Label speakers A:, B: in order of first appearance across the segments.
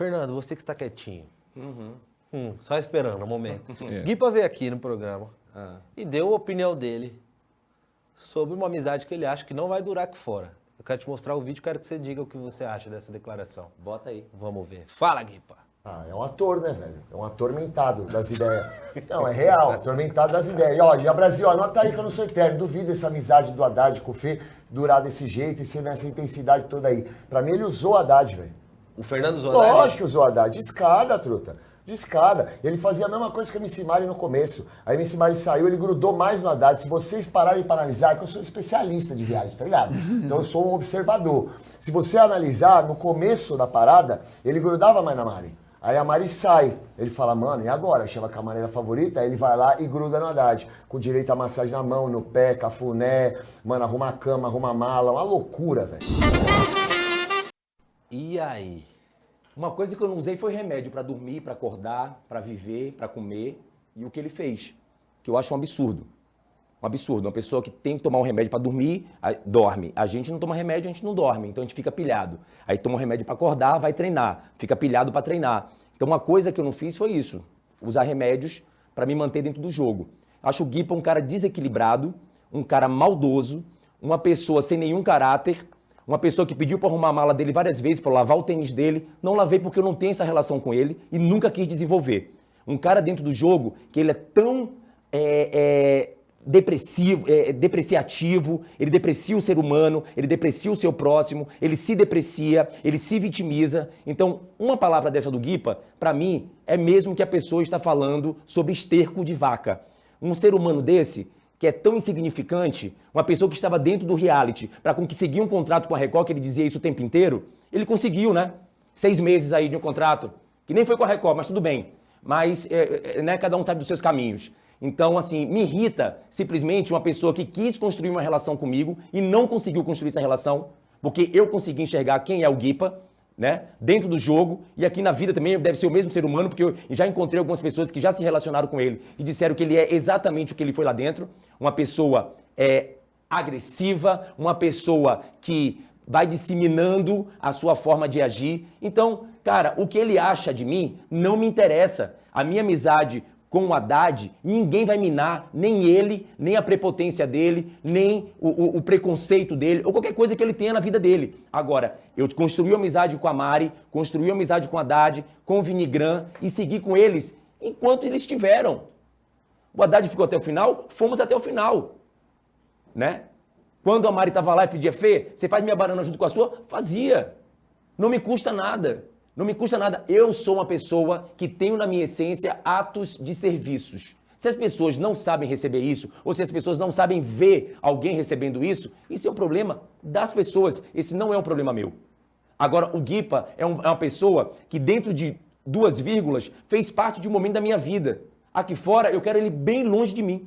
A: Fernando, você que está quietinho. Só esperando o momento. Guipa veio aqui no programa e deu a opinião dele sobre uma amizade que ele acha que não vai durar aqui fora. Eu quero te mostrar o vídeo, quero que você diga o que você acha dessa declaração.
B: Bota aí.
A: Vamos ver. Fala, Guipa.
C: É um ator, né, velho? É um atormentado das ideias. Não, é real, atormentado das ideias. E, ó, já Brasil, anota aí que eu não sou eterno. Duvido essa amizade do Haddad com o Fê durar desse jeito e ser nessa intensidade toda aí. Pra mim, ele usou o Haddad, velho.
A: O Fernando usou Haddad?
C: Lógico que usou o Haddad. De escada, truta. De escada. Ele fazia a mesma coisa que a MC Mari no começo. Aí a MC Mari saiu, ele grudou mais no Haddad. Se vocês pararem para analisar, que eu sou especialista de reality, tá ligado? Então eu sou um observador. Se você analisar, no começo da parada, ele grudava mais na Mari. Aí a Mari sai, ele fala, mano, e agora? Chama a camareira favorita, aí ele vai lá e gruda no Haddad, com direito a massagem na mão, no pé, cafuné, mano, arruma a cama, arruma a mala, uma loucura, velho.
A: E aí?
B: Uma coisa que eu não usei foi remédio pra dormir, pra acordar, pra viver, pra comer, e o que ele fez, que eu acho um absurdo. Um absurdo. Uma pessoa que tem que tomar um remédio pra dormir, dorme. A gente não toma remédio, a gente não dorme, então a gente fica pilhado. Aí toma um remédio pra acordar, vai treinar. Fica pilhado pra treinar. Então uma coisa que eu não fiz foi isso. Usar remédios pra me manter dentro do jogo. Acho o Guipa um cara desequilibrado, um cara maldoso, uma pessoa sem nenhum caráter, uma pessoa que pediu pra arrumar a mala dele várias vezes, pra lavar o tênis dele. Não lavei porque eu não tenho essa relação com ele e nunca quis desenvolver. Um cara dentro do jogo que ele é tão... depreciativo, ele deprecia o ser humano, ele deprecia o seu próximo, ele se deprecia, ele se vitimiza. Então, uma palavra dessa do Guipa, pra mim, é mesmo que a pessoa está falando sobre esterco de vaca. Um ser humano desse, que é tão insignificante, uma pessoa que estava dentro do reality para conseguir um contrato com a Record, que ele dizia isso o tempo inteiro, ele conseguiu, né? 6 meses aí de um contrato, que nem foi com a Record, mas tudo bem. Mas, né, cada um sabe dos seus caminhos. Então, assim, me irrita simplesmente uma pessoa que quis construir uma relação comigo e não conseguiu construir essa relação, porque eu consegui enxergar quem é o Guipa, né, dentro do jogo, e aqui na vida também deve ser o mesmo ser humano, porque eu já encontrei algumas pessoas que já se relacionaram com ele e disseram que ele é exatamente o que ele foi lá dentro, uma pessoa agressiva, uma pessoa que vai disseminando a sua forma de agir. Então, cara, o que ele acha de mim não me interessa. A minha amizade com o Haddad, ninguém vai minar, nem ele, nem a prepotência dele, nem o preconceito dele, ou qualquer coisa que ele tenha na vida dele. Agora, eu construí amizade com a Mari, construí amizade com o Haddad, com o Vinigran, e segui com eles enquanto eles estiveram. O Haddad ficou até o final, fomos até o final, né? Quando a Mari estava lá e pedia, Fê, você faz minha banana junto com a sua? Fazia. Não me custa nada. Não me custa nada. Eu sou uma pessoa que tenho na minha essência atos de serviços. Se as pessoas não sabem receber isso, ou se as pessoas não sabem ver alguém recebendo isso é um problema das pessoas. Esse não é um problema meu. Agora, o Guipa é uma pessoa que dentro de 2 vírgulas fez parte de um momento da minha vida. Aqui fora, eu quero ele bem longe de mim.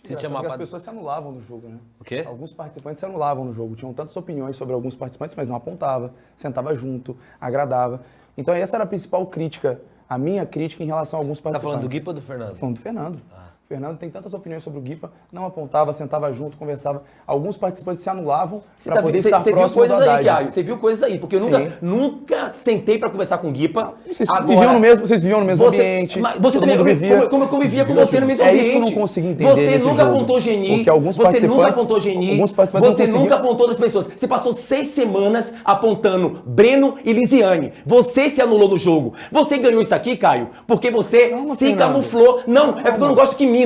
D: Porque as pessoas se anulavam no jogo, né?
A: O quê?
D: Alguns participantes se anulavam no jogo. Tinham tantas opiniões sobre alguns participantes, mas não apontava, sentava junto, agradava. Então essa era a principal crítica, a minha crítica em relação a alguns participantes.
A: Tá falando do Guipa ou do Fernando?
D: Tô falando do Fernando. O Fernando tem tantas opiniões sobre o Guipa, não apontava, sentava junto, conversava. Alguns participantes se anulavam para poder estar próximo do Haddad.
B: Aí, Caio, você viu coisas aí, porque eu nunca sentei para conversar com o Guipa.
D: Vocês viviam no mesmo ambiente,
B: você
D: todo mundo vivia.
B: Como eu convivia com você no mesmo ambiente.
D: É isso que eu não consegui entender
B: Você nunca apontou Geni, você nunca apontou Geni, você nunca apontou outras pessoas. Você passou 6 semanas apontando Breno e Lisiane. Você se anulou no jogo. Você ganhou isso aqui, Caio, porque você se camuflou. Não, é porque eu não gosto que minta.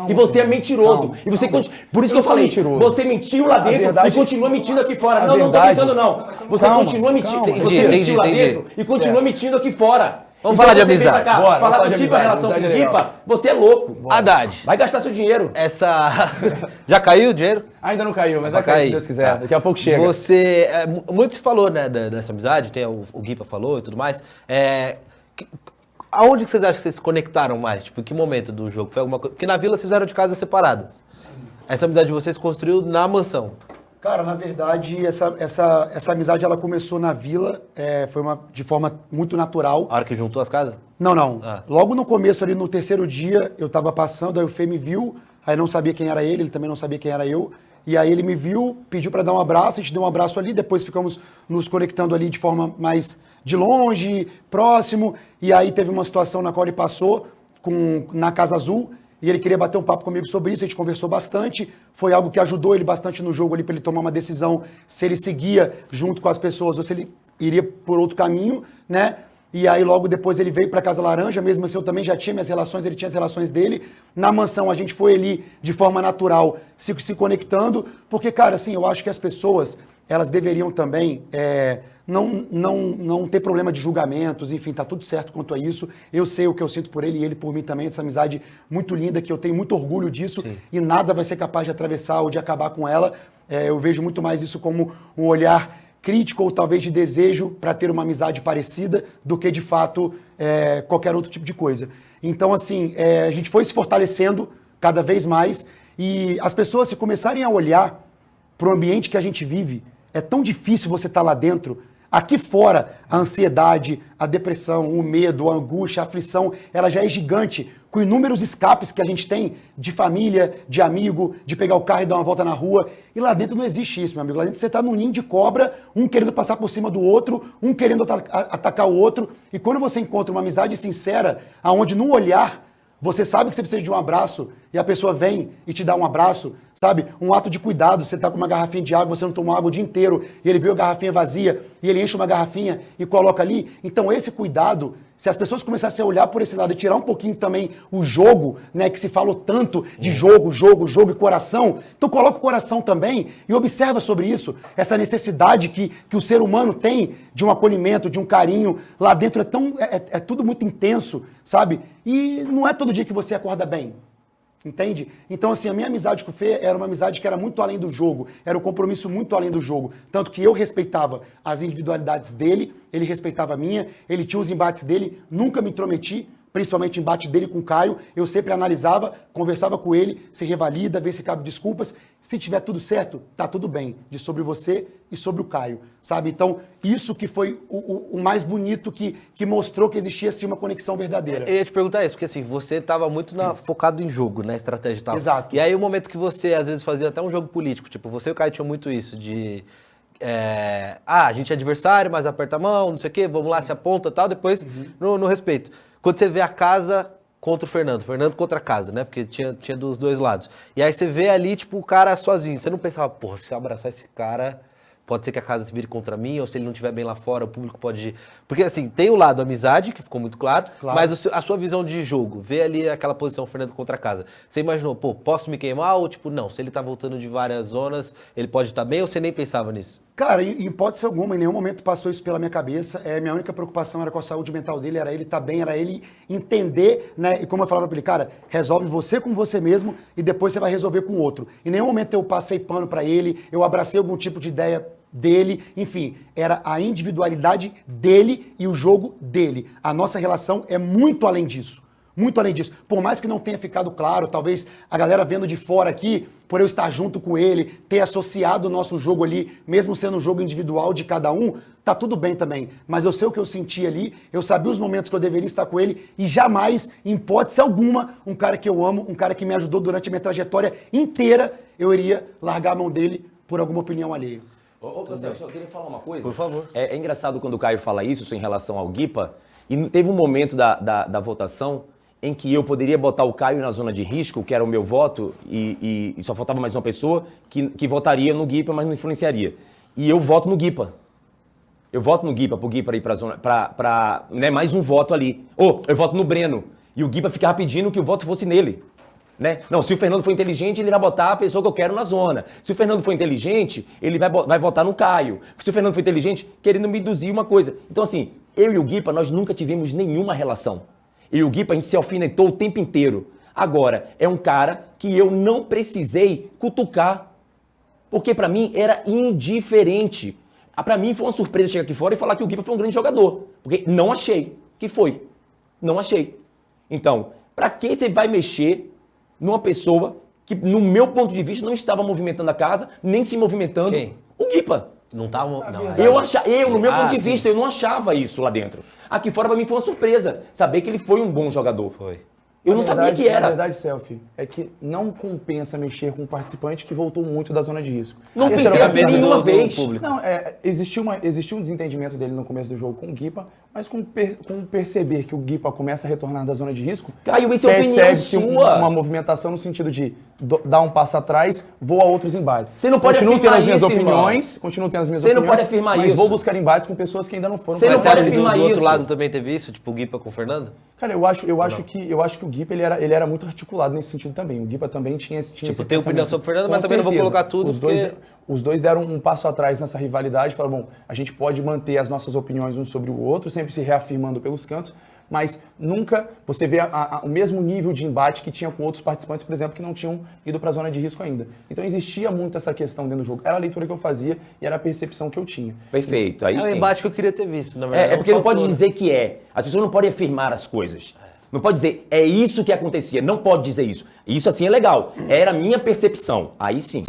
B: E você é mentiroso. E você por isso que eu falei, você mentiu lá dentro e continua mentindo aqui fora. Não, não tô mentindo não. Você continua mentindo. Você mentiu lá dentro e continua mentindo aqui fora.
A: Vamos falar de amizade.
B: Falar que tive a relação com o Guipa, você é louco.
A: Haddad.
B: Vai gastar seu dinheiro.
A: Já caiu o dinheiro?
D: Ainda não caiu, mas vai cair se Deus quiser. Daqui a pouco chega.
A: Muito se falou, né, dessa amizade, o Guipa falou e tudo mais. Aonde que vocês acham que vocês se conectaram mais? Tipo, em que momento do jogo? Foi alguma coisa? Porque na Vila vocês eram de casas separadas. Sim. Essa amizade de vocês construiu na mansão.
E: Cara, na verdade, essa amizade ela começou na Vila, foi de forma muito natural.
A: A hora que juntou as casas?
E: Não. Logo no começo, ali no 3º dia, eu tava passando, aí o Fê me viu, aí não sabia quem era ele também não sabia quem era eu. E aí ele me viu, pediu para dar um abraço, a gente deu um abraço ali, depois ficamos nos conectando ali de forma mais de longe, próximo, e aí teve uma situação na qual ele passou na Casa Azul, e ele queria bater um papo comigo sobre isso, a gente conversou bastante, foi algo que ajudou ele bastante no jogo ali para ele tomar uma decisão se ele seguia junto com as pessoas ou se ele iria por outro caminho, né? E aí logo depois ele veio para Casa Laranja, mesmo assim eu também já tinha minhas relações, ele tinha as relações dele. Na mansão a gente foi ali de forma natural se conectando, porque, cara, assim, eu acho que as pessoas, elas deveriam também não ter problema de julgamentos, enfim, tá tudo certo quanto a isso. Eu sei o que eu sinto por ele e ele por mim também, essa amizade muito linda, que eu tenho muito orgulho disso. Sim. E nada vai ser capaz de atravessar ou de acabar com ela. Eu vejo muito mais isso como um olhar crítico ou talvez de desejo para ter uma amizade parecida do que, de fato, qualquer outro tipo de coisa. Então, assim, a gente foi se fortalecendo cada vez mais e as pessoas, se começarem a olhar para o ambiente que a gente vive, é tão difícil você estar lá dentro. Aqui fora, a ansiedade, a depressão, o medo, a angústia, a aflição, ela já é gigante, com inúmeros escapes que a gente tem de família, de amigo, de pegar o carro e dar uma volta na rua. E lá dentro não existe isso, meu amigo. Lá dentro você está num ninho de cobra, um querendo passar por cima do outro, um querendo atacar o outro. E quando você encontra uma amizade sincera, aonde num olhar você sabe que você precisa de um abraço e a pessoa vem e te dá um abraço, sabe? Um ato de cuidado, você tá com uma garrafinha de água, você não tomou água o dia inteiro e ele viu a garrafinha vazia e ele enche uma garrafinha e coloca ali. Então esse cuidado, se as pessoas começassem a olhar por esse lado e tirar um pouquinho também o jogo, né, que se falou tanto de jogo e coração, então coloca o coração também e observa sobre isso, essa necessidade que o ser humano tem de um acolhimento, de um carinho. Lá dentro é tudo muito intenso, sabe? E não é todo dia que você acorda bem. Entende? Então, assim, a minha amizade com o Fê era uma amizade que era muito além do jogo, era um compromisso muito além do jogo. Tanto que eu respeitava as individualidades dele, ele respeitava a minha, ele tinha os embates dele, nunca me intrometi, principalmente o embate dele com o Caio. Eu sempre analisava, conversava com ele, se revalida, vê se cabe desculpas. Se tiver tudo certo, tá tudo bem, de sobre você e sobre o Caio, sabe? Então, isso que foi o mais bonito que mostrou que existia assim, uma conexão verdadeira.
A: Eu ia te perguntar isso, porque assim, você estava muito focado em jogo, na estratégia e tal.
E: Exato.
A: E aí o momento que você, às vezes, fazia até um jogo político, tipo, você e o Caio tinham muito isso, de... a gente é adversário, mas aperta a mão, não sei o quê, vamos lá, se aponta e tal, depois no respeito. Quando você vê a casa contra o Fernando contra a casa, né? Porque tinha dos dois lados. E aí você vê ali, tipo, o cara sozinho. Você não pensava, porra, se eu abraçar esse cara, pode ser que a casa se vire contra mim, ou se ele não estiver bem lá fora, o público pode... Porque, assim, tem o lado amizade, que ficou muito claro. Mas a sua visão de jogo, ver ali aquela posição Fernando contra a casa. Você imaginou, pô, posso me queimar? Ou, tipo, não, se ele tá voltando de várias zonas, ele pode estar bem, ou você nem pensava nisso?
E: Cara, em hipótese alguma, em nenhum momento passou isso pela minha cabeça. Minha única preocupação era com a saúde mental dele, era ele estar bem, era ele entender, né? E como eu falava pra ele, cara, resolve você com você mesmo e depois você vai resolver com o outro. Em nenhum momento eu passei pano pra ele, eu abracei algum tipo de ideia dele, enfim, era a individualidade dele e o jogo dele. A nossa relação é muito além disso. Muito além disso. Por mais que não tenha ficado claro, talvez a galera vendo de fora aqui, por eu estar junto com ele, ter associado o nosso jogo ali, mesmo sendo um jogo individual de cada um, tá tudo bem também. Mas eu sei o que eu senti ali, eu sabia os momentos que eu deveria estar com ele e jamais, em hipótese alguma, um cara que eu amo, um cara que me ajudou durante a minha trajetória inteira, eu iria largar a mão dele por alguma opinião alheia.
B: Ô, Pastor, eu só queria falar uma coisa.
A: Por favor.
B: É engraçado quando o Caio fala isso em relação ao Guipa, e teve um momento da votação em que eu poderia botar o Caio na zona de risco, que era o meu voto, e só faltava mais uma pessoa que votaria no Guipa, mas não influenciaria. E eu voto no Guipa. Eu voto no Guipa, pro Guipa ir pra zona, né, mais um voto ali. Ou eu voto no Breno, e o Guipa ficava pedindo que o voto fosse nele. Né? Não, se o Fernando for inteligente, ele vai botar a pessoa que eu quero na zona. Se o Fernando for inteligente, ele vai votar no Caio. Se o Fernando for inteligente, querendo me induzir uma coisa. Então, assim, eu e o Guipa, nós nunca tivemos nenhuma relação. Eu e o Guipa, a gente se alfinetou o tempo inteiro. Agora, é um cara que eu não precisei cutucar. Porque pra mim era indiferente. Pra mim foi uma surpresa chegar aqui fora e falar que o Guipa foi um grande jogador. Porque não achei que foi. Não achei. Então, pra que você vai mexer numa pessoa que, no meu ponto de vista, não estava movimentando a casa, nem se movimentando?
A: Quem?
B: O Guipa.
A: Não tava... Não,
B: no meu ponto de vista, eu não achava isso lá dentro. Aqui fora, pra mim, foi uma surpresa. Saber que ele foi um bom jogador.
A: Foi.
B: Eu não sabia que era.
D: Na verdade, Selfie, é que não compensa mexer com um participante que voltou muito da zona de risco.
B: Não
D: Esse
B: fez
D: era o
B: graça
D: pensamento
B: nenhuma
D: do
B: vez.
D: público. Não, existiu um desentendimento dele no começo do jogo com o Guipa, mas com perceber que o Guipa começa a retornar da zona de risco,
B: Caio, isso é opinião
D: percebe-se
B: sua.
D: uma movimentação no sentido de dar um passo atrás, vou a outros embates.
B: Você não pode
D: continuo tendo
B: afirmar
D: as minhas
B: isso,
D: opiniões, continuo tendo as minhas
B: Você não
D: opiniões,
B: pode afirmar
D: mas
B: isso.
D: vou buscar embates com pessoas que ainda não foram.
B: Você não
A: Mas você
B: pode
A: acha que
B: afirmar
A: do outro
B: isso.
A: lado também teve isso? Tipo o Guipa com o Fernando?
D: Cara, eu acho que o Guipa ele era muito articulado nesse sentido também. O Guipa também tinha esse
A: Tipo,
D: esse
A: tem opinião
D: pensamento.
A: sobre o Fernando,
D: Com
A: mas também não vou
D: certeza.
A: colocar tudo,
D: Os dois deram um passo atrás nessa rivalidade, falaram, bom, a gente pode manter as nossas opiniões um sobre o outro, sempre se reafirmando pelos cantos, mas nunca você vê o mesmo nível de embate que tinha com outros participantes, por exemplo, que não tinham ido para a zona de risco ainda. Então existia muito essa questão dentro do jogo. Era a leitura que eu fazia e era a percepção que eu tinha.
B: Perfeito, aí
A: É um
B: sim.
A: embate que eu queria ter visto, na verdade.
B: É porque não pode
A: faltou, né?
B: dizer que é. As pessoas não podem afirmar as coisas. Não pode dizer, é isso que acontecia. Não pode dizer isso. Isso assim é legal. Era a minha percepção. Aí sim.